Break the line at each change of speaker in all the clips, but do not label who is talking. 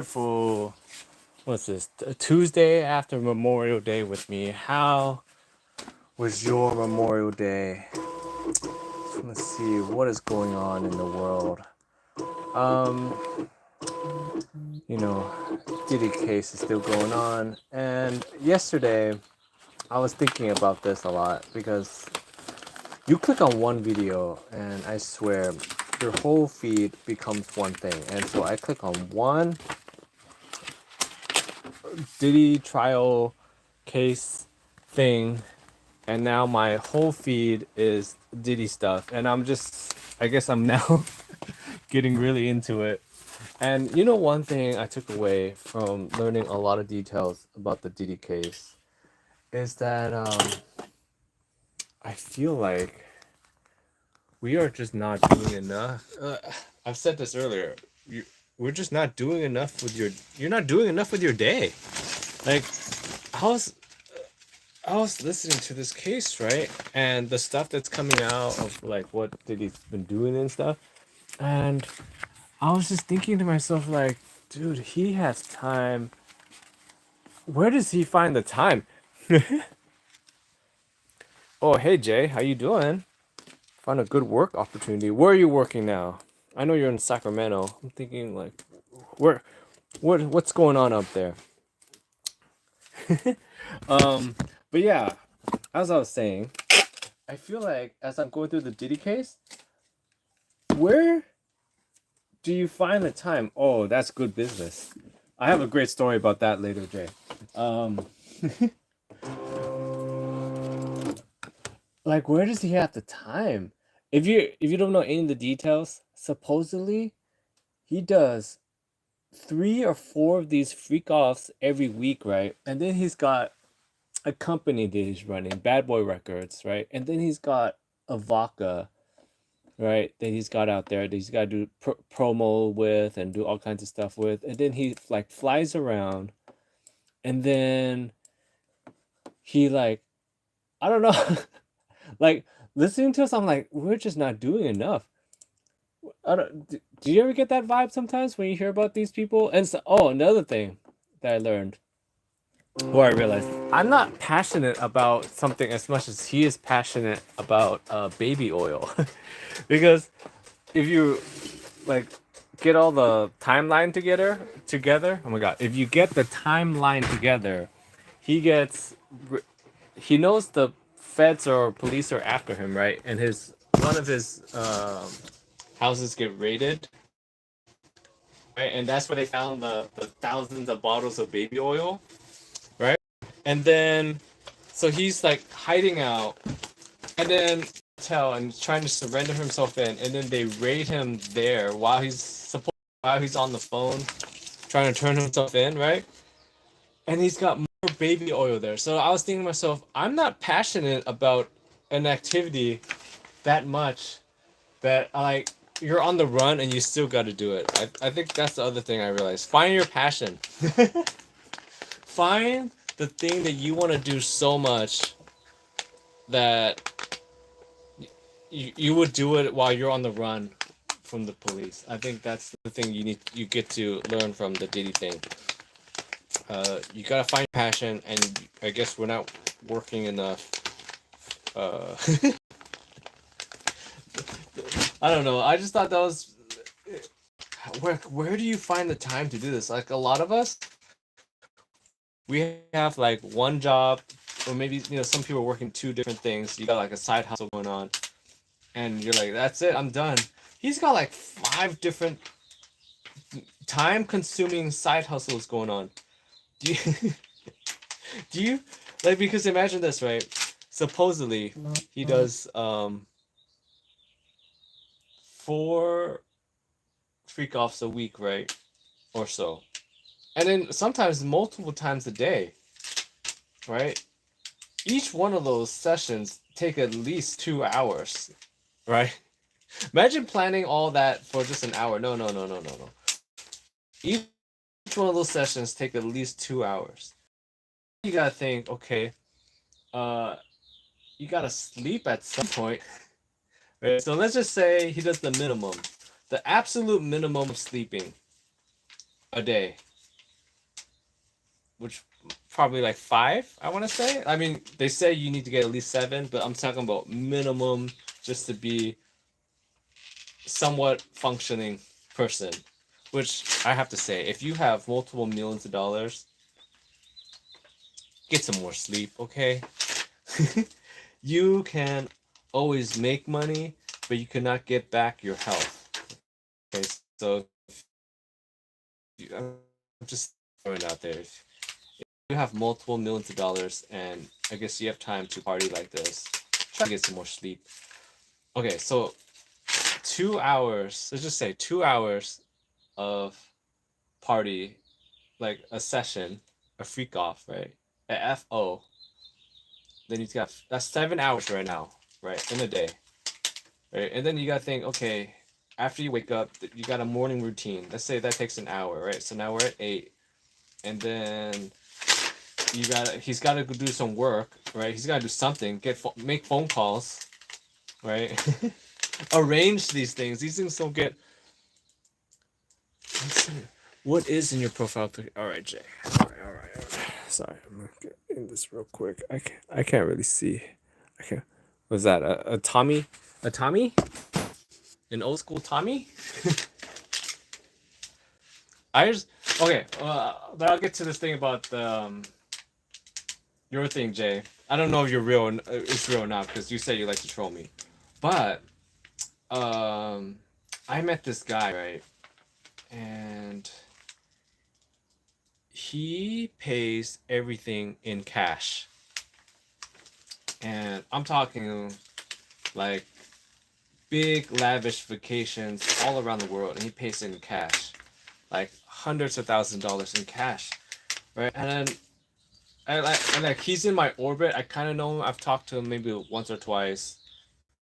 wonderful, what's this, Tuesday after Memorial Day with me. How was your Memorial Day? Let's see what is going on in the world. Um, you know, Diddy case is still going on, and yesterday I was thinking about this a lot because you click on one video and I swear your whole feed becomes one thing. And so I click on one Diddy trial case thing, and now my whole feed is Diddy stuff. And I guess I'm now getting really into it. And one thing I took away from learning a lot of details about the Diddy case is that I feel like we are just not doing enough. I've said this earlier. We're just not doing enough with your. You're not doing enough with your day. Like, I was I was listening to this case, right, and the stuff that's coming out of like what Diddy's been doing and stuff, and I was just thinking to myself, like, dude, he has time. Where does he find the time? Oh, hey Jay, how you doing? Found a good work opportunity. Where are you working now? I know you're in Sacramento. I'm thinking like, where, what's going on up there? Um, but yeah, as I was saying, I feel like as I'm going through the Diddy case, where do you find the time? Oh, that's good business. I have a great story about that later, Jay. Um, like where does he have the time? If you don't know any of the details, supposedly he does 3 or 4 of these freak offs every week, right? And then he's got a company that he's running, Bad Boy Records, right? And then he's got a vodka, right? That he's got out there that he's got to do promo with and do all kinds of stuff with. And then he like flies around, and then he like, I don't know, like listening to us, I'm like, we're just not doing enough. I don't. Do you ever get that vibe sometimes when you hear about these people? And so, oh, another thing that I learned, or I realized, I'm not passionate about something as much as he is passionate about baby oil, because if you like get all the timeline together. Oh my god! If you get the timeline together, he gets he knows the feds or police are after him, right? And his one of his houses get raided, right? And that's where they found the thousands of bottles of baby oil, right? And then so he's like hiding out, and then tell and trying to surrender himself in, and then they raid him there while he's on the phone trying to turn himself in, right? And he's got more baby oil there. So I was thinking to myself, I'm not passionate about an activity that much that like you're on the run and you still got to do it. I think that's the other thing I realized. Find your passion. Find the thing that you want to do so much that you would do it while you're on the run from the police. I think that's the thing you get to learn from the Diddy thing. You gotta find passion, and I guess we're not working enough. Uh, I don't know. I just thought that was where do you find the time to do this? Like a lot of us, we have like one job, or maybe some people are working 2 different things. You got like a side hustle going on, and you're like, that's it, I'm done. He's got like 5 different time-consuming side hustles going on. Do you do you like, because imagine this, right? Supposedly he does 4 freak offs a week, right? Or so. And then sometimes multiple times a day, right? Each one of those sessions take at least 2 hours, right? Imagine planning all that for just an hour. No, no, no, no, no, no. Each one of those sessions take at least 2 hours. You gotta think, okay, you gotta sleep at some point, right? So let's just say he does the minimum, the absolute minimum of sleeping a day. which probably like 5, I want to say. I mean, they say you need to get at least 7, but I'm talking about minimum just to be somewhat functioning person. Which I have to say, if you have multiple millions of dollars, get some more sleep, okay? You can always make money, but you cannot get back your health. Okay, so I'm just throwing it out there. If you have multiple millions of dollars and I guess you have time to party like this, try to get some more sleep. Okay, so 2 hours, let's just say 2 hours of party, like a session, a freak off, right? A FO. Then you got that's 7 hours right now, right? In a day. Right? And then you gotta think, okay, after you wake up, you got a morning routine. Let's say that takes an hour, right? So now we're at 8. And then he's gotta go do some work, right? He's gotta do something, make phone calls, right? Arrange these things. These things don't get. Let's see. What is in your profile picture? All right, Jay. All right. Sorry, I'm gonna get in this real quick. I can't really see. I can't. Was that a Tommy? A Tommy? An old school Tommy? I just okay. But I'll get to this thing about your thing, Jay. I don't know if you're real. It's real or not because you say you like to troll me, but I met this guy, right, and he pays everything in cash, and I'm talking like big lavish vacations all around the world, and he pays in cash, like hundreds of thousands of dollars in cash, right? And then I like he's in my orbit. I kind of know him. I've talked to him maybe once or twice,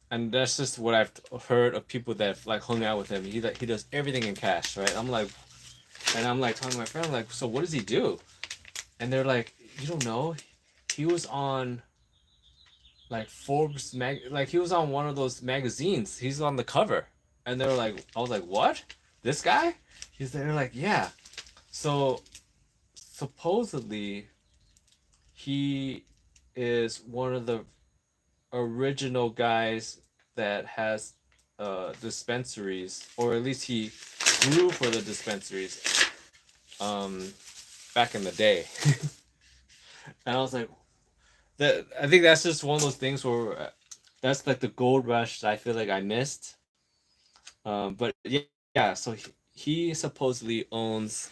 and that's just what I've heard of people that like hung out with him. He does everything in cash, right? I'm like talking to my friend, I'm like, so what does he do? And they're like, you don't know? He was on like like he was on one of those magazines. He's on the cover, and they were like, I was like, what? This guy? They're like, yeah. So supposedly he is one of the original guys that has dispensaries, or at least he grew for the dispensaries um back in the day. And I was like, that I think that's just one of those things where that's like the gold rush that I feel like I missed. But yeah, so he supposedly owns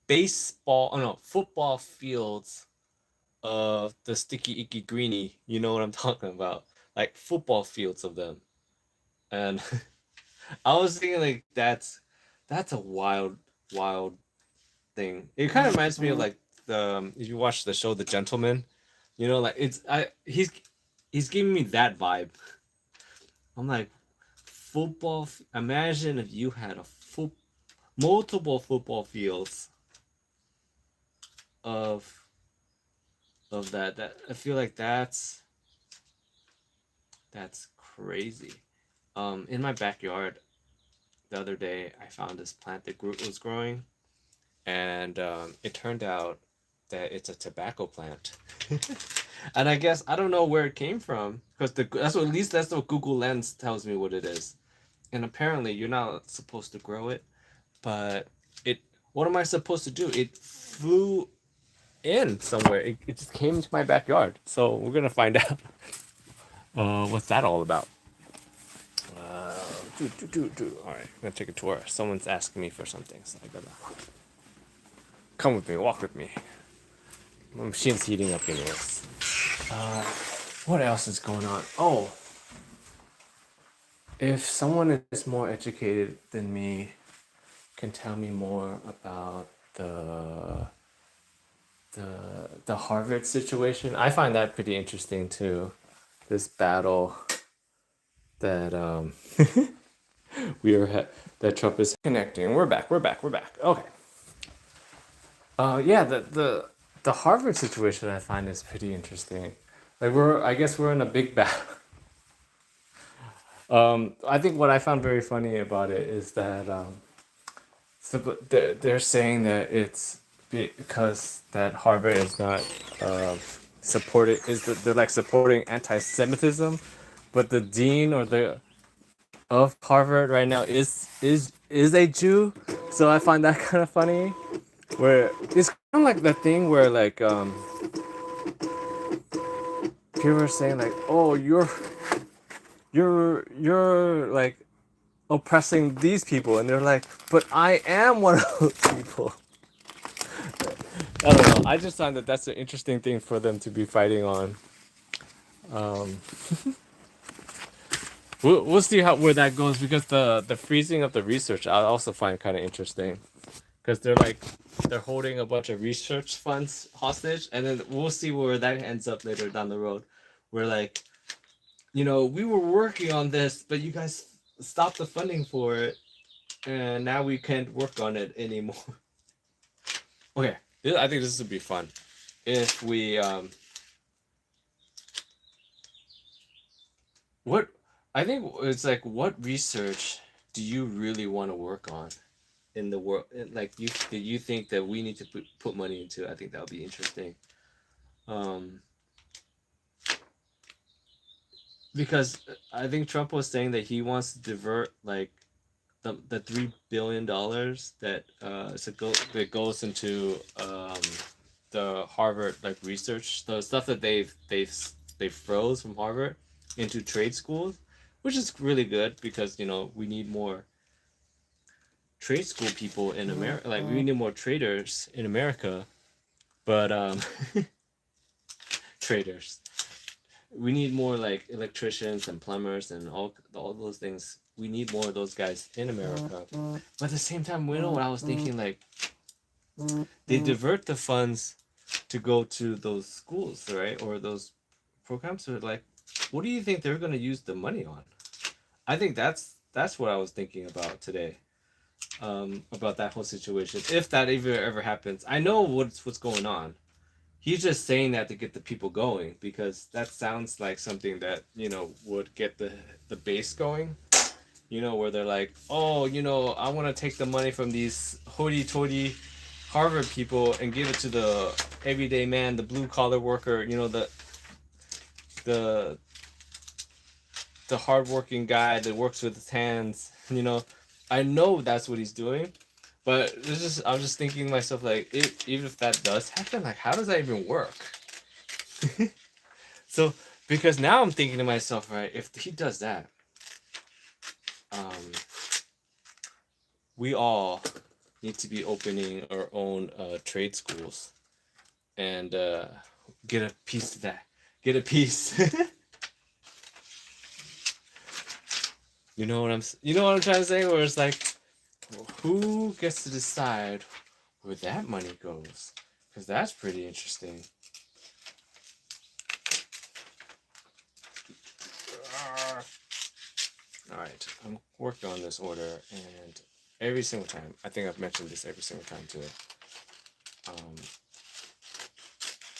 baseball, oh no, football fields of the sticky icky greeny. You know what I'm talking about? Like football fields of them. And I was thinking like that's a wild thing. It kind of reminds me of like the if you watch the show The Gentleman, you know, like he's giving me that vibe. I'm like Imagine if you had multiple football fields of that. That I feel like that's crazy. In my backyard the other day, I found this plant that was growing, and it turned out that it's a tobacco plant. And I guess I don't know where it came from because at least that's what Google Lens tells me what it is. And apparently you're not supposed to grow it, but it. What am I supposed to do? It flew in somewhere. It just came into my backyard. So we're gonna find out. What's that all about? Uh, All right, I'm gonna take a tour. Someone's asking me for something, so I gotta come with me. Walk with me. My machine's heating up anyways. What else is going on? Oh, if someone is more educated than me, can tell me more about the Harvard situation. I find that pretty interesting too. This battle that that Trump is connecting. We're back. We're back. We're back. Okay. Yeah. The Harvard situation I find is pretty interesting. Like I guess we're in a big battle. I think what I found very funny about it is that so they're saying that it's because that Harvard is not supported they're like supporting anti-Semitism, but the dean or the of Harvard right now is a Jew, so I find that kind of funny. Where it's kind of like the thing where like people are saying like, oh, you're like oppressing these people, and they're like, but I am one of those people. I don't know. I just find that that's an interesting thing for them to be fighting on. Um, we'll see how where that goes because the freezing of the research I also find kind of interesting because they're holding a bunch of research funds hostage, and then we'll see where that ends up later down the road. Where like we were working on this, but you guys stopped the funding for it, and now we can't work on it anymore. Okay, I think this would be fun if we what I think it's like what research do you really want to work on in the world like you think that we need to put money into. I think that would be interesting um because I think Trump was saying that he wants to divert like the $3 billion that goes into the Harvard like research, the stuff that they froze from Harvard into trade schools, which is really good because we need more trade school people in America. Like we need more traders in America, but traders. We need more like electricians and plumbers and all those things. We need more of those guys in America. But at the same time, what I was thinking, like they divert the funds to go to those schools, right, or those programs. So like, what do you think they're gonna use the money on? I think that's what I was thinking about today. About that whole situation. If that even ever happens, I know what's going on. He's just saying that to get the people going because that sounds like something that would get the base going. Where they're like, oh, I want to take the money from these hoity-toity Harvard people and give it to the everyday man, the blue collar worker, the the hardworking guy that works with his hands. I know that's what he's doing, but I'm just thinking to myself like, even if that does happen, like, how does that even work? So because now I'm thinking to myself, right, if he does that, we all need to be opening our own trade schools and get a piece of that. Get a piece. You know what I'm trying to say? Where it's like, who gets to decide where that money goes? Because that's pretty interesting. All right, I'm working on this order, and every single time, I think I've mentioned this every single time too.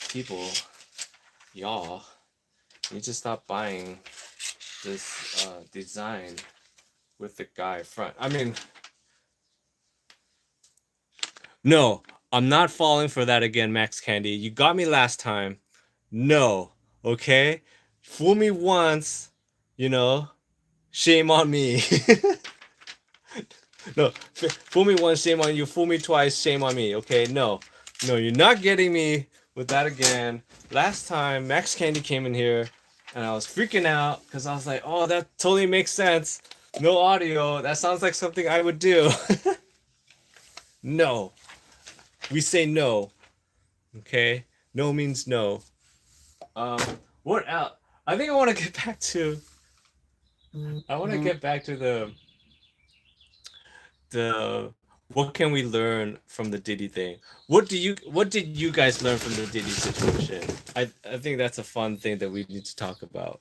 People, y'all, need to stop buying this design with the guy front. I mean, no, I'm not falling for that again, Max Candy. You got me last time. No, okay? Fool me once, shame on me. No, fool me once, shame on you. Fool me twice, shame on me. Okay, no, you're not getting me with that again. Last time, Max Candy came in here, and I was freaking out because I was like, "Oh, that totally makes sense. No audio. That sounds like something I would do." No, we say no. Okay, no means no. What else? I think I want to get back to. I want to get back to the what can we learn from the Diddy thing? What did you guys learn from the Diddy situation? I think that's a fun thing that we need to talk about.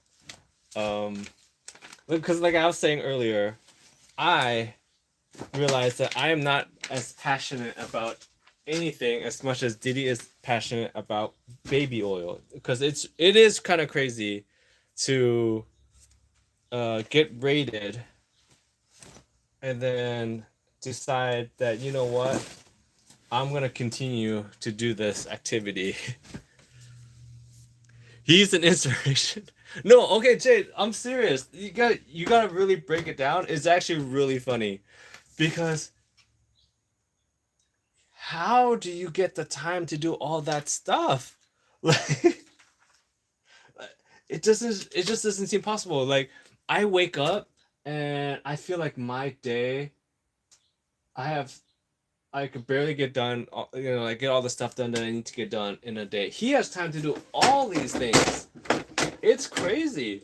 Because like I was saying earlier, I realized that I am not as passionate about anything as much as Diddy is passionate about baby oil, because it is kind of crazy to get raided and then decide that, you know what, I'm gonna continue to do this activity. He's an inspiration. No, okay, Jade, I'm serious. You gotta really break it down. It's actually really funny because how do you get the time to do all that stuff? Like it just doesn't seem possible. Like I wake up and I feel like my day I have I could barely get done, like get all the stuff done that I need to get done in a day. He has time to do all these things. It's crazy.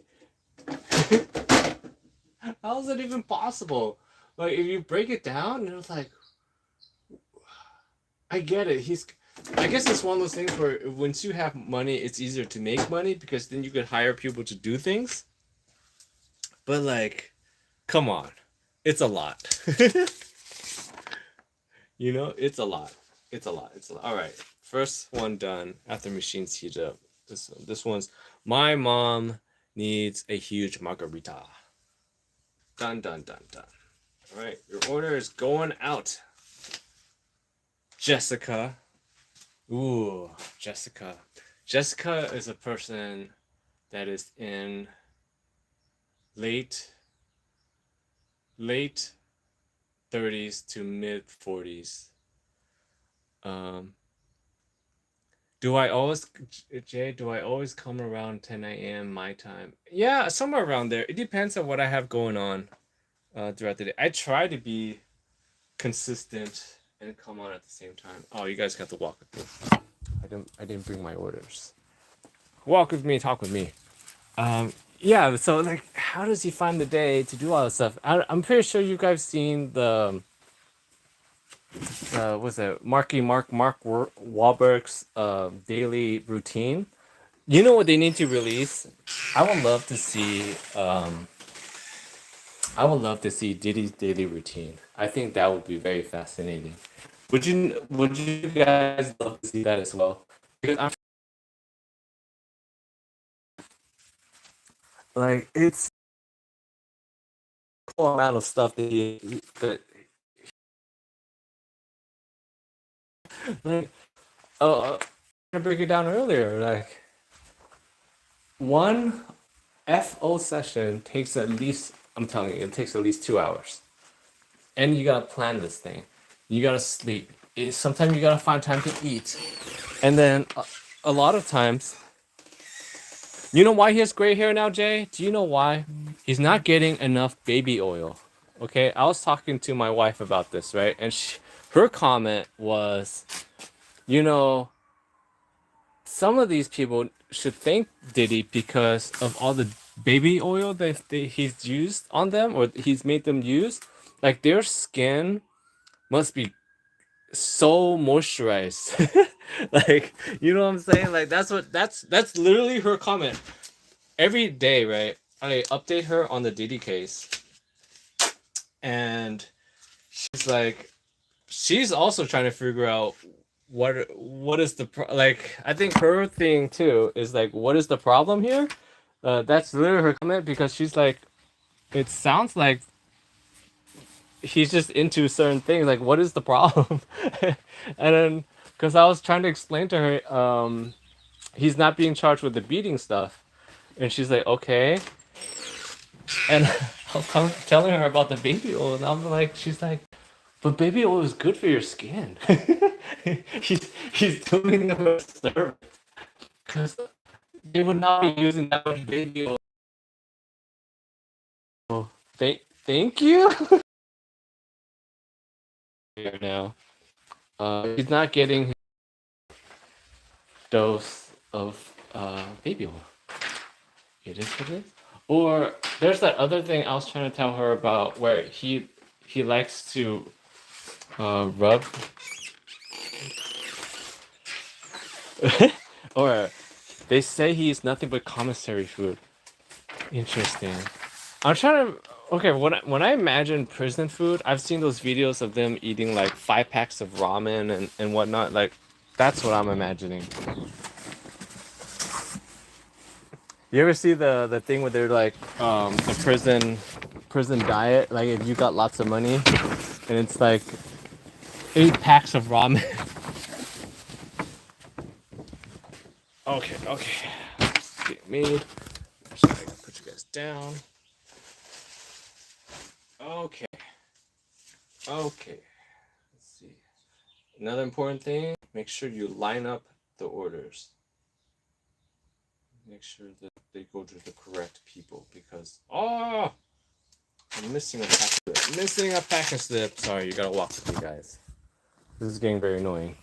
How is it even possible? Like if you break it down, it's like I get it. I guess it's one of those things where once you have money, it's easier to make money because then you could hire people to do things. But like, come on, it's a lot. It's a lot. It's a lot. It's a lot. All right, first one done after machines heat up. This one's my mom needs a huge margarita. Done, done, done, done. All right, your order is going out. Jessica. Ooh, Jessica. Jessica is a person that is in late 30s to mid 40s. Um, do I always, Jay, do I always come around 10 a.m. my time? Yeah, somewhere around there. It depends on what I have going on throughout the day. I try to be consistent and come on at the same time. Oh, you guys got to walk with me. I didn't bring my orders. Walk with me, talk with me. Yeah, so like how does he find the day to do all this stuff? I'm pretty sure you guys seen the what's that? Mark Wahlberg's daily routine. You know what they need to release? I would love to see I would love to see Diddy's daily routine. I think that would be very fascinating. Would you guys love to see that as well? Because I'm like it's a cool amount of stuff that like I break it down earlier. Like one FO session takes at least I'm telling you, it takes at least 2 hours. And you gotta plan this thing. You gotta sleep. Sometimes you gotta find time to eat. And then a lot of times, you know why he has gray hair now, Jay? Do you know why? He's not getting enough baby oil. Okay, I was talking to my wife about this, right? And her comment was, you know, some of these people should thank Diddy because of all the baby oil that he's used on them or he's made them use. Like their skin must be so moisturized. Like, you know what I'm saying? Like that's literally her comment. Every day, right? I update her on the Diddy case. And she's like she's also trying to figure out what is like I think her thing too is like what is the problem here? That's literally her comment because she's like it sounds like he's just into certain things. Like, what is the problem? And then, because I was trying to explain to her, he's not being charged with the beating stuff, and she's like, okay. And I was telling her about the baby oil, and I'm like, she's like, but baby oil is good for your skin. he's doing them a service because they would not be using that much baby oil. Thank you. Here now, he's not getting his dose of baby oil. It is what it is. Or there's that other thing I was trying to tell her about where he likes to rub or they say he's nothing but commissary food. Interesting. I'm trying to okay, when I imagine prison food, I've seen those videos of them eating like 5 packs of ramen and whatnot. Like that's what I'm imagining. You ever see the thing where they're like the prison diet? Like if you got lots of money, and it's like 8 packs of ramen. Okay, okay. Get made. Sorry, I gotta put you guys down. Okay, okay. Let's see. Another important thing, make sure you line up the orders. Make sure that they go to the correct people because I'm missing a package slip. Missing a package slip. Sorry, you gotta walk with me, guys. This is getting very annoying.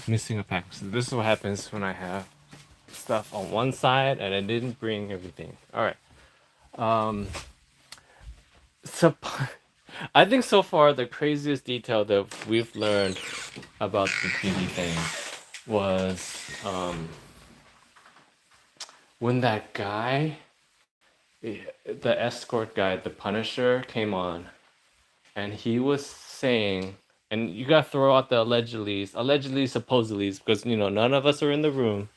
Missing a package slip. This is what happens when I have stuff on one side and I didn't bring everything. All right. So I think so far the craziest detail that we've learned about the PDiddy thing was when that guy, the escort guy, the Punisher, came on, and he was saying, and you gotta throw out the allegedly, supposedly, because none of us are in the room.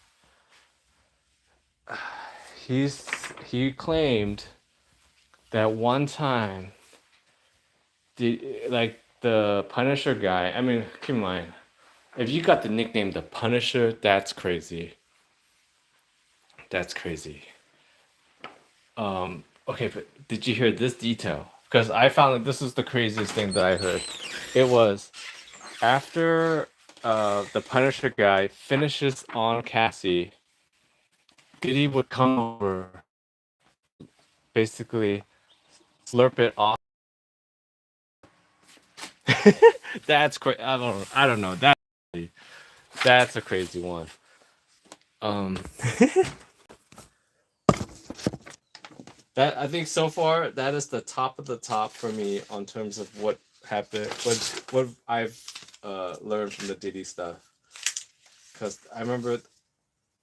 He claimed that one time, the Punisher guy. I mean, keep in mind, if you got the nickname the Punisher, that's crazy. That's crazy. Okay, but did you hear this detail? Because I found that this is the craziest thing that I heard. It was after the Punisher guy finishes on Cassie, Diddy would come over, basically slurp it off. That's crazy. I don't know. That's a crazy one. That I think so far that is the top of the top for me on terms of what happened, what I've learned from the Diddy stuff. Because I remember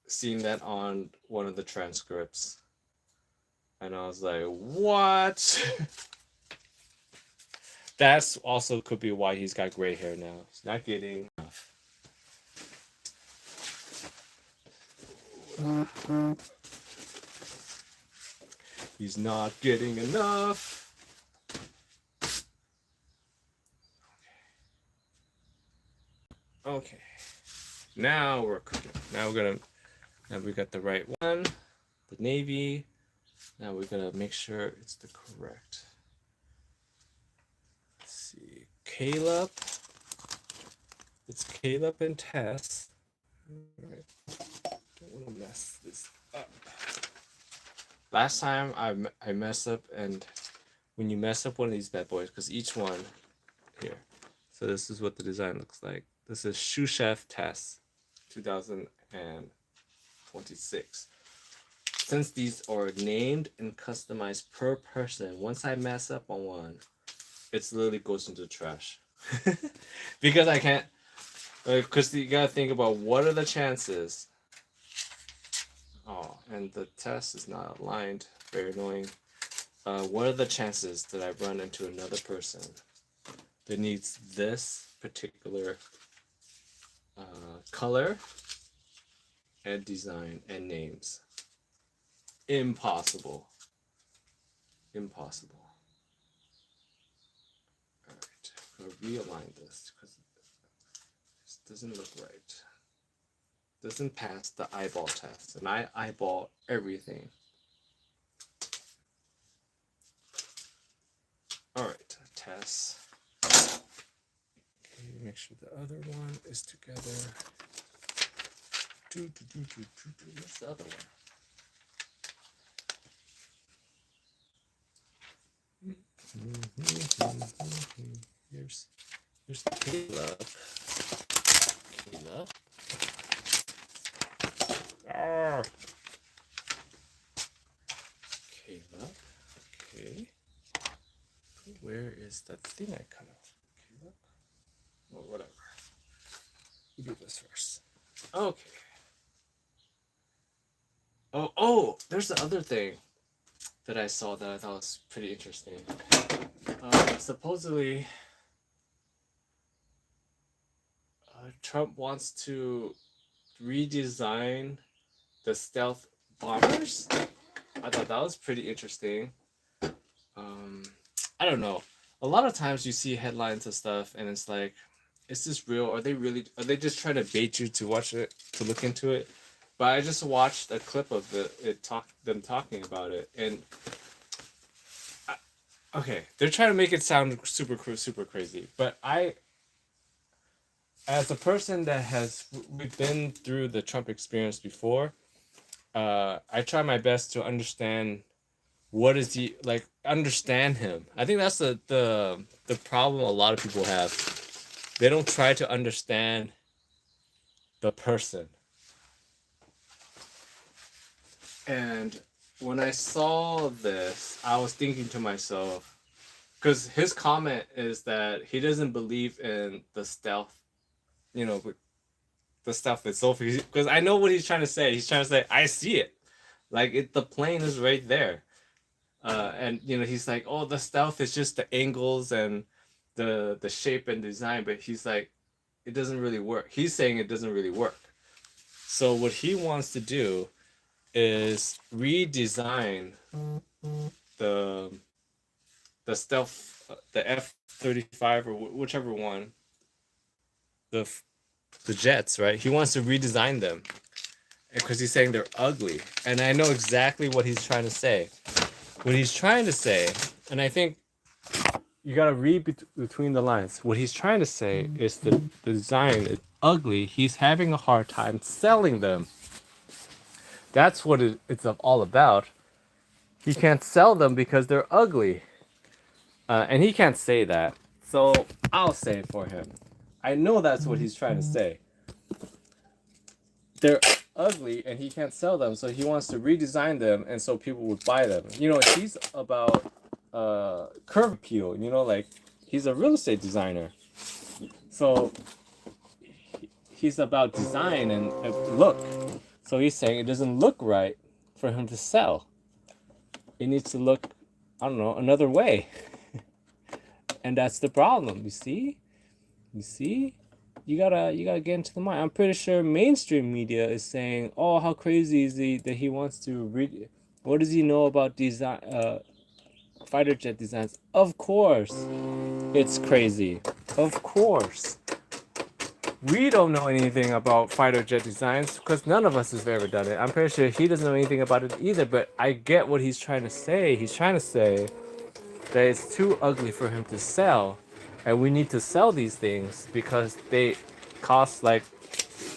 seeing that on one of the transcripts, and I was like, "What?" That's also could be why he's got gray hair now. He's not getting enough. He's not getting enough. Okay. Now we're cooking. Now we got the right one, the navy. Now we're gonna make sure it's the correct. Let's see, Caleb. It's Caleb and Tess. All right. Don't want to mess this up. Last time I messed up, and when you mess up one of these bad boys, because each one here. So this is what the design looks like. This is Shoe Chef Tess, 2026. Since these are named and customized per person, once I mess up on one, it literally goes into the trash. Because I can't, because you gotta think about what are the chances. Oh, and the test is not aligned. Very annoying. What are the chances that I run into another person that needs this particular color and design and names? Impossible. Impossible. Alright, I'm gonna realign this because this doesn't look right. Doesn't pass the eyeball test, and I eyeball everything. Alright, test. Okay, make sure the other one is together. Where's the other one? Here's Caleb. Caleb. Caleb. Okay. Where is that thing I cut off? Caleb. Or whatever. We do this first. Okay. Oh, there's the other thing that I saw that I thought was pretty interesting. Supposedly, Trump wants to redesign the stealth bombers. I thought that was pretty interesting. I don't know. A lot of times you see headlines and stuff, and it's like, is this real? Are they just trying to bait you to watch it, to look into it? But I just watched a clip of them talking about it, and okay, they're trying to make it sound super crazy. But as a person that we've been through the Trump experience before, I try my best to understand what is he like. Understand him. I think that's the problem a lot of people have. They don't try to understand the person. And when I saw this, I was thinking to myself, because his comment is that he doesn't believe in the stealth, you know, the stuff itself. Because I know what he's trying to say. He's trying to say, I see it. Like, the plane is right there. And, he's like, oh, the stealth is just the angles and the shape and design. But he's like, it doesn't really work. He's saying it doesn't really work. So what he wants to do is redesign the stealth, the F-35 or whichever one, the jets, right? He wants to redesign them because he's saying they're ugly. And I know exactly what he's trying to say. What he's trying to say, and I think you gotta read between the lines. What he's trying to say is the design is ugly. He's having a hard time selling them. That's what it's all about. He can't sell them because they're ugly. And he can't say that. So I'll say it for him. I know that's what he's trying to say. They're ugly and he can't sell them, so he wants to redesign them and so people would buy them. He's about curb appeal, like he's a real estate designer. So he's about design and look. So he's saying it doesn't look right for him to sell. It needs to look, I don't know, another way. And that's the problem. You see? You gotta get into the mind. I'm pretty sure mainstream media is saying, "Oh, how crazy is he that he wants to read? What does he know about design, fighter jet designs?" Of course, it's crazy. Of course, we don't know anything about fighter jet designs because none of us has ever done it. I'm pretty sure he doesn't know anything about it either. But I get what he's trying to say. He's trying to say that it's too ugly for him to sell. And we need to sell these things because they cost like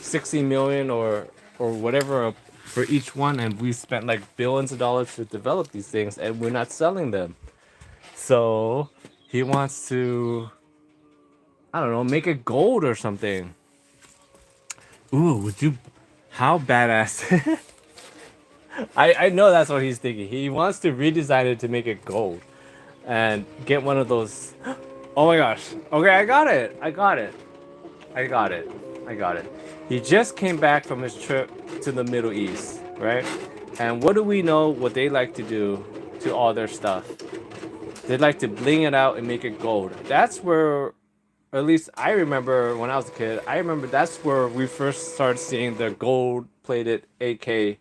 60 million or whatever for each one, and we spent like billions of dollars to develop these things, and we're not selling them. So he wants to, I don't know, make it gold or something. Ooh, would you? How badass! I know that's what he's thinking. He wants to redesign it to make it gold, and get one of those. Oh my gosh. Okay, I got it. He just came back from his trip to the Middle East, right? And what do we know what they like to do to all their stuff? They like to bling it out and make it gold. That's where, at least I remember when I was a kid, that's where we first started seeing the gold-plated AK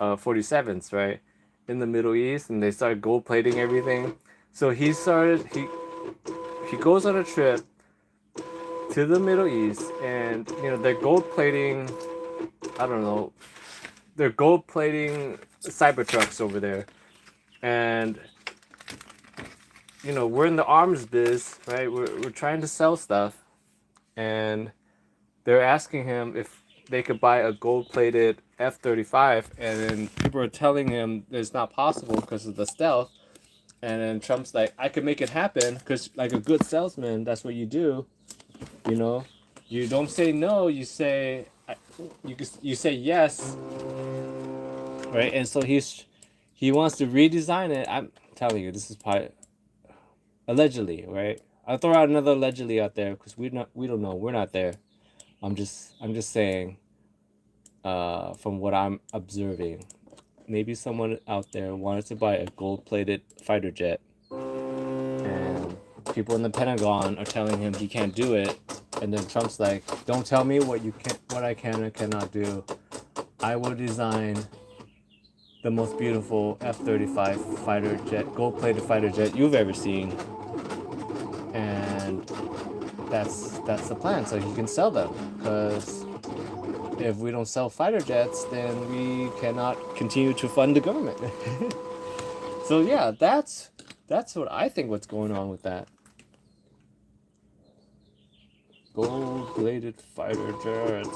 47s, right? In the Middle East, and they started gold-plating everything. So he goes on a trip to the Middle East, and they're gold plating. I don't know. They're gold plating Cybertrucks over there, and we're in the arms biz, right? We're trying to sell stuff, and they're asking him if they could buy a gold plated F-35, and then people are telling him it's not possible because of the stealth. And then Trump's like, I could make it happen because, like a good salesman, that's what you do. You don't say no. You say you say yes, right? And so he wants to redesign it. I'm telling you, this is probably allegedly, right? I'll throw out another allegedly out there because we don't know. We're not there. I'm just saying, from what I'm observing. Maybe someone out there wanted to buy a gold-plated fighter jet, and people in the Pentagon are telling him he can't do it, and then Trump's like, "Don't tell me what I can and cannot do. I will design the most beautiful F-35 fighter jet, gold-plated fighter jet you've ever seen." And that's the plan, so he can sell them. Because if we don't sell fighter jets, then we cannot continue to fund the government. So yeah, that's what I think what's going on with that. Gold-bladed fighter jets.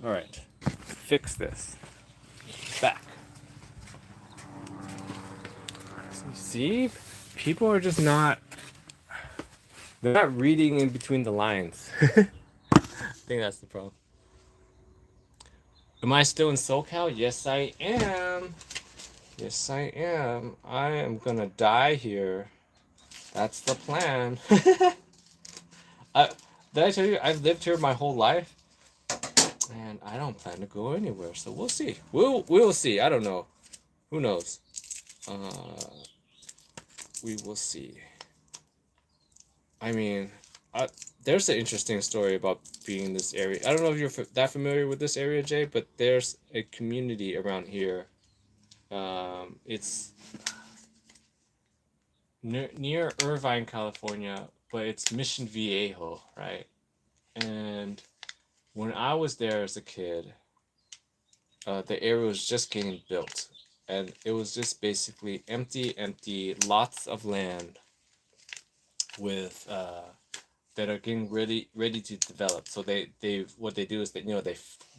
All right, fix this. Back. See, people are just not. They're not reading in between the lines. I think that's the problem. Am I still in SoCal? Yes, I am. Yes, I am. I am gonna die here. That's the plan. I, did I tell you I've lived here my whole life, and I don't plan to go anywhere. So we'll see. We'll see. I don't know. Who knows? We will see. I mean, there's an interesting story about being in this area. I don't know if you're that familiar with this area, Jay, but there's a community around here. It's near Irvine, California, but it's Mission Viejo, right? And when I was there as a kid, the area was just getting built, and it was just basically empty, lots of land with that are getting ready to develop. So they what they do is that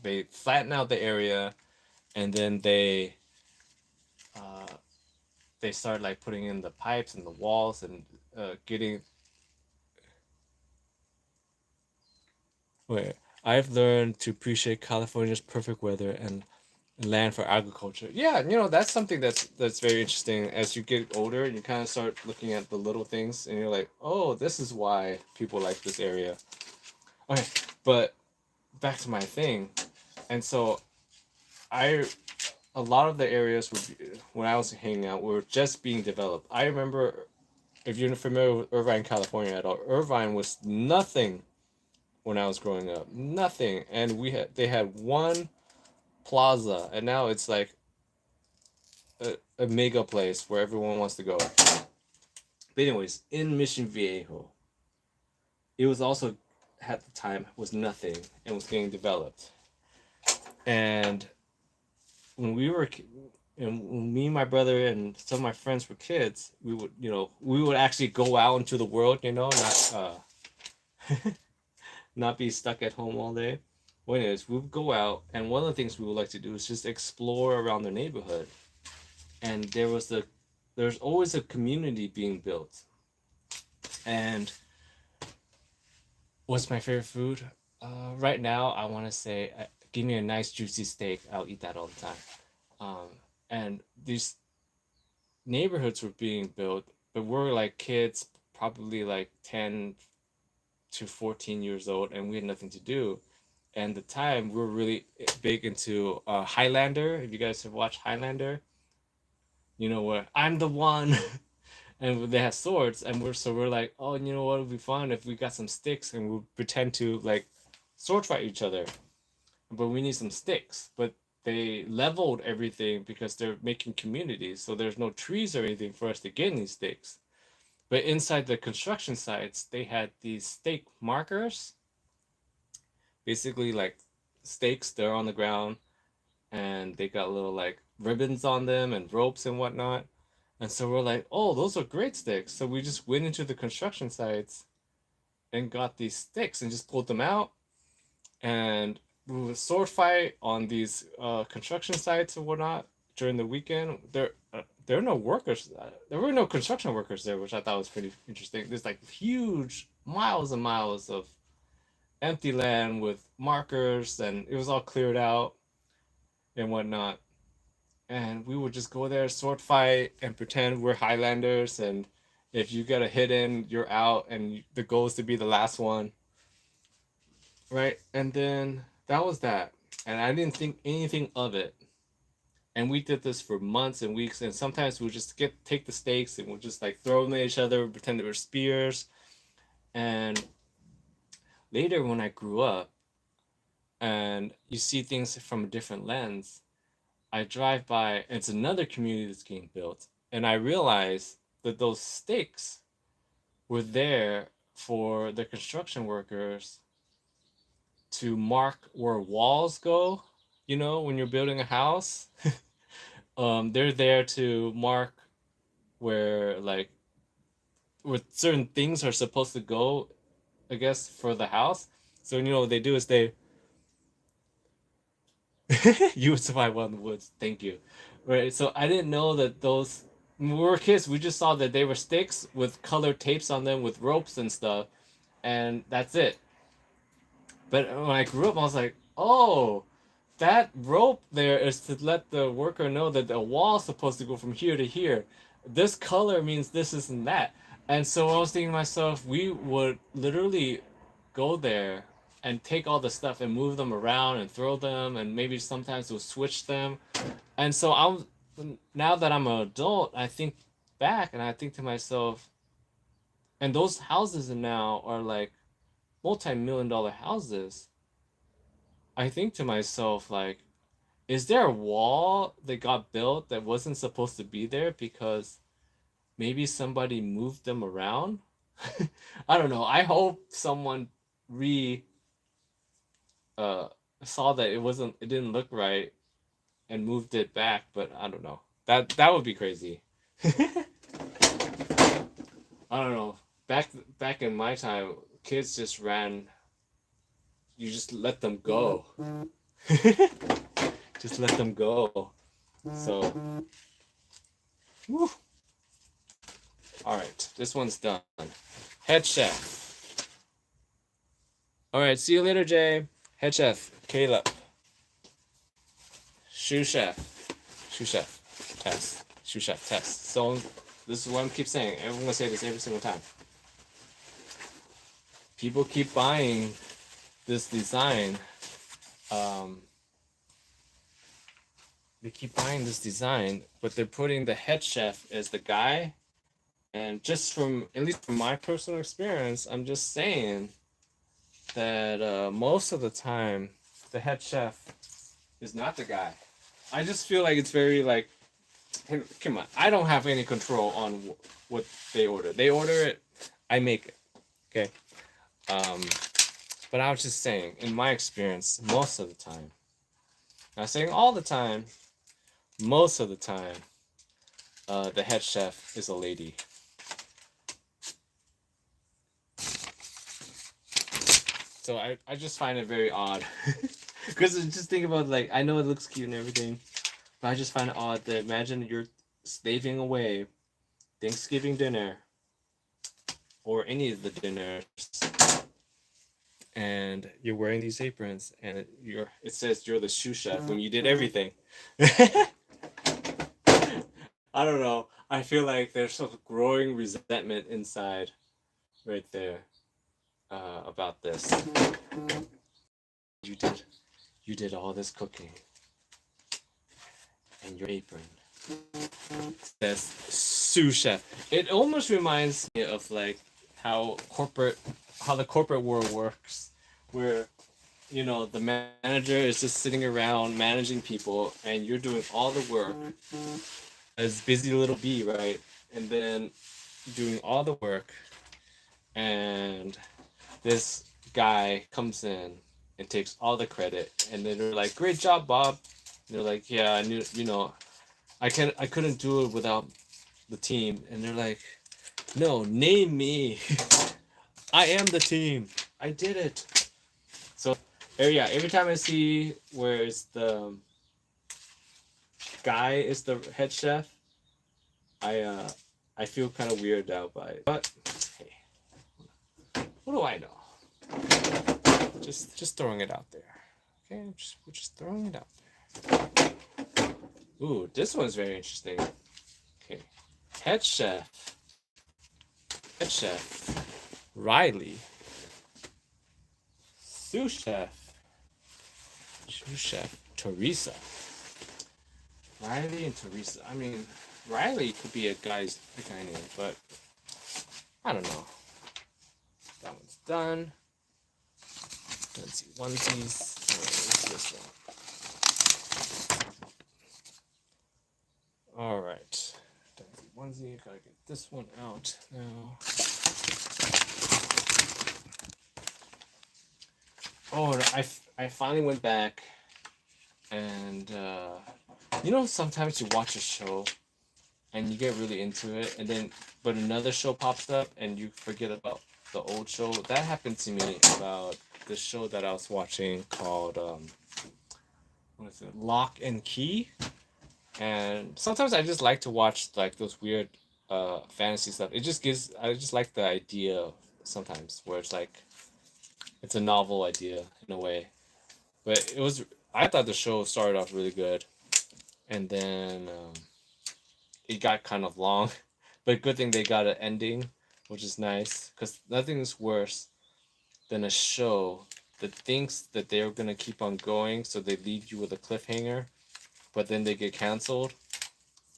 they flatten out the area, and then they start like putting in the pipes and the walls and getting. Wait, I've learned to appreciate California's perfect weather and land for agriculture. Yeah, that's something that's very interesting. As you get older, you kind of start looking at the little things, and you're like, oh, this is why people like this area. Okay, but back to my thing, and so I a lot of the areas when I was hanging out were just being developed. I remember, if you're familiar with Irvine, California at all, Irvine was nothing when I was growing up, nothing, and they had one plaza, and now it's like a mega place where everyone wants to go. But anyways, in Mission Viejo, it was also at the time was nothing and was getting developed. And when we were, and when me, my brother, and some of my friends were kids, we would actually go out into the world, not not be stuck at home all day. Well, anyways, we would go out, and one of the things we would like to do is just explore around the neighborhood. And there's always a community being built. And what's my favorite food? Right now, I want to say, give me a nice juicy steak. I'll eat that all the time. And these neighborhoods were being built, but we're like kids, probably like 10 to 14 years old, and we had nothing to do. And the time we were really big into Highlander. If you guys have watched Highlander, where I'm the one. And they have swords, and we're like, oh, you know what would be fun if we got some sticks and we pretend to like sword fight each other, but we need some sticks. But they leveled everything because they're making communities, so there's no trees or anything for us to get any sticks. But inside the construction sites, they had these stake markers, basically like stakes. They're on the ground, and they got little like ribbons on them and ropes and whatnot. And so we're like, oh, those are great sticks. So we just went into the construction sites and got these sticks and just pulled them out. And we would sword fight on these construction sites and whatnot during the weekend. There are no workers. There were no construction workers there, which I thought was pretty interesting. There's like huge miles and miles of empty land with markers, and it was all cleared out and whatnot. And we would just go there, sword fight, and pretend we're Highlanders. And if you get a hit in, you're out, and the goal is to be the last one, right? And then that was that, and I didn't think anything of it. And we did this for months and weeks, and sometimes we'd just take the stakes and we'll just like throw them at each other, pretend they were spears. And later, when I grew up, and you see things from a different lens. I drive by, it's another community that's getting built, and I realize that those stakes were there for the construction workers to mark where walls go. You know, when you're building a house, they're there to mark where like where certain things are supposed to go, I guess, for the house. So you know what they do is they you would survive well in the woods. Thank you. Right. So I didn't know that those when we were kids, we just saw that they were sticks with colored tapes on them with ropes and stuff, and that's it. But when I grew up, I was like, oh, that rope there is to let the worker know that the wall's supposed to go from here to here. This color means this isn't that. And so I was thinking to myself, we would literally go there and take all the stuff and move them around and throw them, and maybe sometimes we'll switch them. And so now that I'm an adult, I think back and I think to myself, and those houses now are like multi-million dollar houses. I think to myself, like, is there a wall that got built that wasn't supposed to be there because maybe somebody moved them around? I don't know. I hope someone re uh saw that it didn't look right and moved it back, but I don't know. That would be crazy. I don't know. Back in my time, kids just ran. You just let them go. Just let them go. So, whew. All right, this one's done. Head chef. All right, see you later, Jay. Head chef, Caleb. Shoe chef, shoe chef, test. Shoe chef, test. So this is what I keep saying. Everyone's gonna say this every single time. People keep buying this design. They keep buying this design, but they're putting the head chef as the guy. And just from, at least from my personal experience, I'm just saying that most of the time, the head chef is not the guy. I just feel like it's very like, hey, come on, I don't have any control on what they order. They order it, I make it. Okay. But I was just saying, in my experience, most of the time, not saying all the time, most of the time, the head chef is a lady. So I just find it very odd. Because just think about, like, I know it looks cute and everything, but I just find it odd that imagine you're slaving away Thanksgiving dinner or any of the dinners, and you're wearing these aprons, and it says you're the sous chef when you did everything. I don't know. I feel like there's some growing resentment inside, right there, about this. You did all this cooking, and your apron says sous chef. It almost reminds me of like how the corporate world works, where you know the manager is just sitting around managing people, and you're doing all the work as busy little bee, right? And then doing all the work, and this guy comes in and takes all the credit, and then they're like, "Great job, Bob." And they're like, "Yeah, I knew, you know, I couldn't do it without the team." And they're like, "No, name me. I am the team. I did it." So, yeah, every time I see where it's the guy is the head chef, I feel kind of weirded out by it. But hey, what do I know? Just throwing it out there. Okay, we're just throwing it out there. Ooh, this one's very interesting. Okay, head chef, Riley, sous chef, Teresa. Riley and Teresa. I mean, Riley could be a guy name, but I don't know. That one's done. Let's see, onesies. this one? All right. Onesie. Gotta get this one out now. Oh, I finally went back, and sometimes you watch a show and you get really into it, and then but another show pops up and you forget about the old show. That happened to me about the show that I was watching called what is it, Lock and Key. And sometimes I just like to watch like those weird fantasy stuff. I just like the idea sometimes where it's like it's a novel idea in a way. But I thought the show started off really good, and then it got kind of long. But good thing they got an ending, which is nice, because nothing is worse than a show that thinks that they're gonna keep on going, so they leave you with a cliffhanger, but then they get canceled.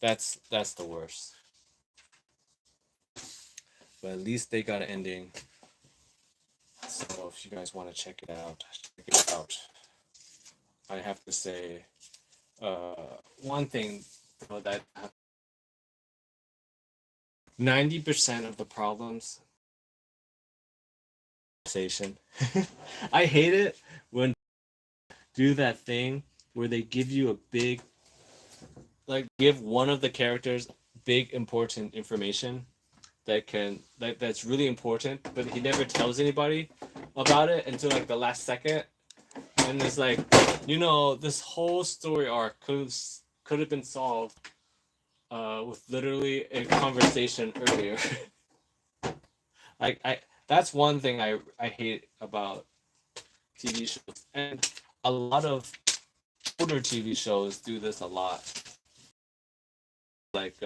That's the worst. But at least they got an ending. So if you guys want to check it out, check it out. I have to say, one thing though, that 90% of the problems conversation. I hate it when do that thing where they give you a big, like, give one of the characters big important information that's really important, but he never tells anybody about it until like the last second, and it's like, this whole story arc could have been solved with literally a conversation earlier. Like that's one thing I hate about TV shows, and a lot of older TV shows do this a lot. Like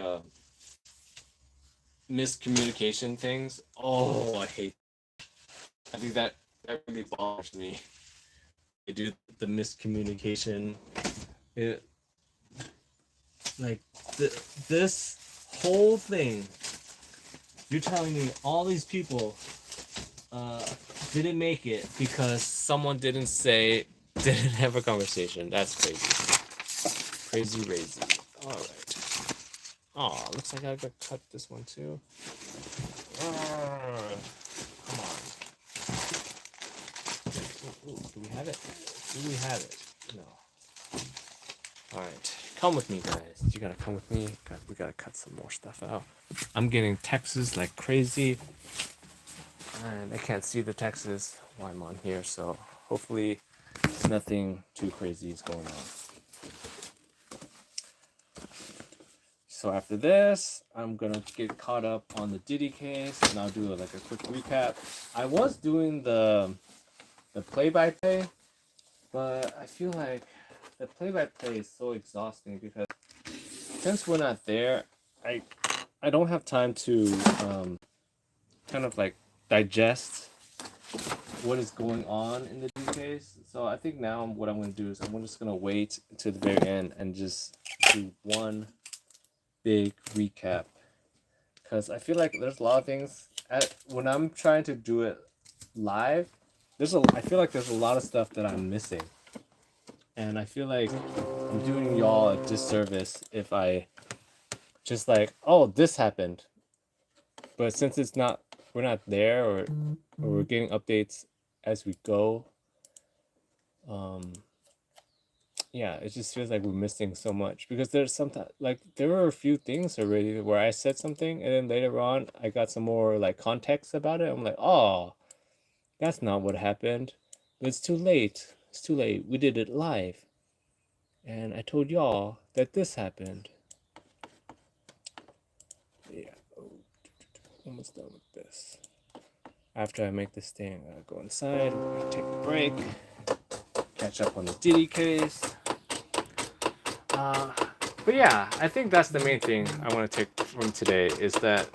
miscommunication things. Oh, I hate. I think that really bothers me. They do the miscommunication. It like this whole thing. You're telling me all these people didn't make it because someone didn't have a conversation. That's crazy. Crazy. All right. Oh, looks like I gotta cut this one too. Come on. Ooh, do we have it? Do we have it? No. Alright. Come with me, guys. You gotta come with me. We gotta cut some more stuff out. I'm getting texts like crazy. And I can't see the texts while I'm on here, so hopefully nothing too crazy is going on. So after this, I'm gonna get caught up on the Diddy case, and I'll do like a quick recap. I was doing the play-by-play, but I feel like the play-by-play is so exhausting because since we're not there, I don't have time to kind of like digest what is going on in the Diddy case. So I think now what I'm gonna do is I'm just gonna wait to the very end and just do one big recap, because I feel like there's a lot of things when I'm trying to do it live. I feel like there's a lot of stuff that I'm missing, and I feel like I'm doing y'all a disservice if I just like, oh, this happened, but since we're not there, or we're getting updates as we go. Yeah, it just feels like we're missing so much, because there's sometimes like there were a few things already where I said something and then later on I got some more like context about it. I'm like, oh, that's not what happened. But it's too late. It's too late. We did it live. And I told y'all that this happened. Yeah. Almost done with this. After I make this thing, I go inside, we're gonna take a break, catch up on the Diddy case. But yeah, I think that's the main thing I want to take from today, is that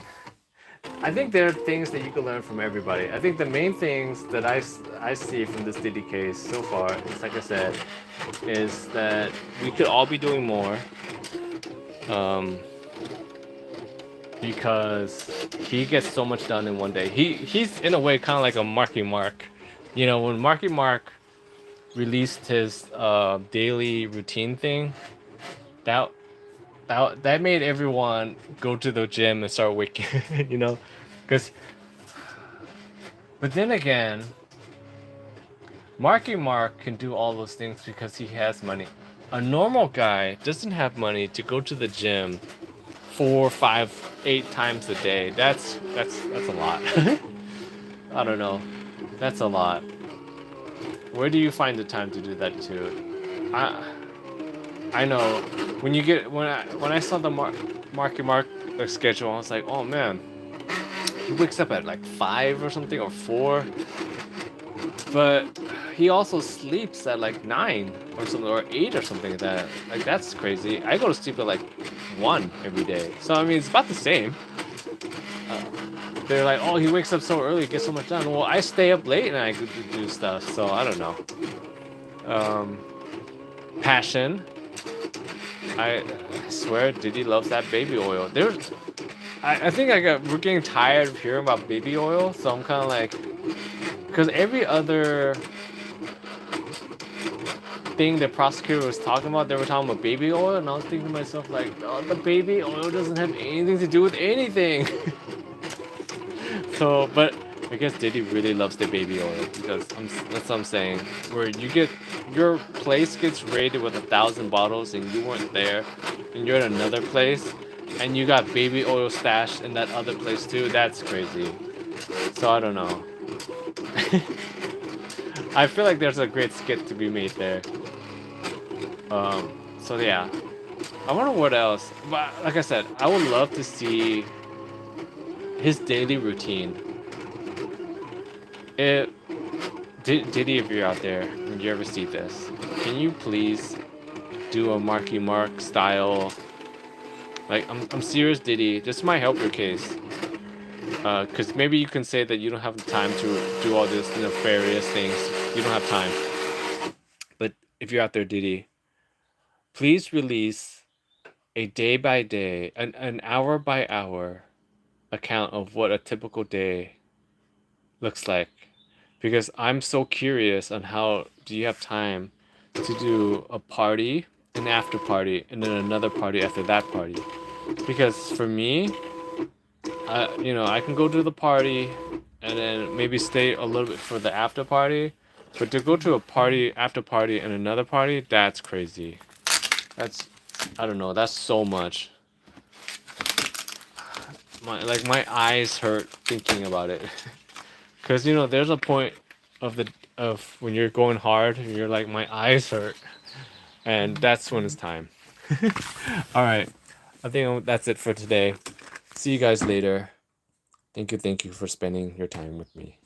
I think there are things that you can learn from everybody. I think the main things that I see from this Diddy case so far is, like I said, is that we could all be doing more. Because he gets so much done in one day. He's in a way kind of like a Marky Mark. When Marky Mark released his daily routine thing, that that made everyone go to the gym and start waking, you know, because. But then again, Marky Mark can do all those things because he has money. A normal guy doesn't have money to go to the gym 4, 5, 8 times a day. That's a lot. I don't know. That's a lot. Where do you find the time to do that too? I know when you get when I saw the Marky Mark schedule, I was like, oh man, he wakes up at like 5 or something or 4, but he also sleeps at like 9 or something or 8 or something like that. Like that's crazy. I go to sleep at like 1 every day, so I mean it's about the same. They're like, oh, he wakes up so early, gets so much done. Well, I stay up late and I do stuff, so I don't know. Passion. I swear, Diddy loves that baby oil. I think we're getting tired of hearing about baby oil, so I'm kind of like, because every other thing the prosecutor was talking about, they were talking about baby oil, and I was thinking to myself like, oh, the baby oil doesn't have anything to do with anything. So, but I guess Diddy really loves the baby oil because that's what I'm saying. Where your place gets raided with 1,000 bottles and you weren't there, and you're at another place, and you got baby oil stashed in that other place too. That's crazy. So I don't know. I feel like there's a great skit to be made there. So yeah, I wonder what else. But like I said, I would love to see his daily routine. Diddy, if you're out there, when you ever see this, can you please do a Marky Mark style? Like, I'm serious, Diddy. This might help your case. Because maybe you can say that you don't have the time to do all this nefarious things. You don't have time. But if you're out there, Diddy, please release a day by day, an hour by hour account of what a typical day looks like, because I'm so curious on how do you have time to do a party, an after party, and then another party after that party. Because for me, I can go to the party and then maybe stay a little bit for the after party, but to go to a party after party and another party, that's crazy. That's, I don't know, that's so much. My eyes hurt thinking about it. Cause there's a point of when you're going hard and you're like, my eyes hurt, and that's when it's time. All right, I think that's it for today. See you guys later. Thank you for spending your time with me.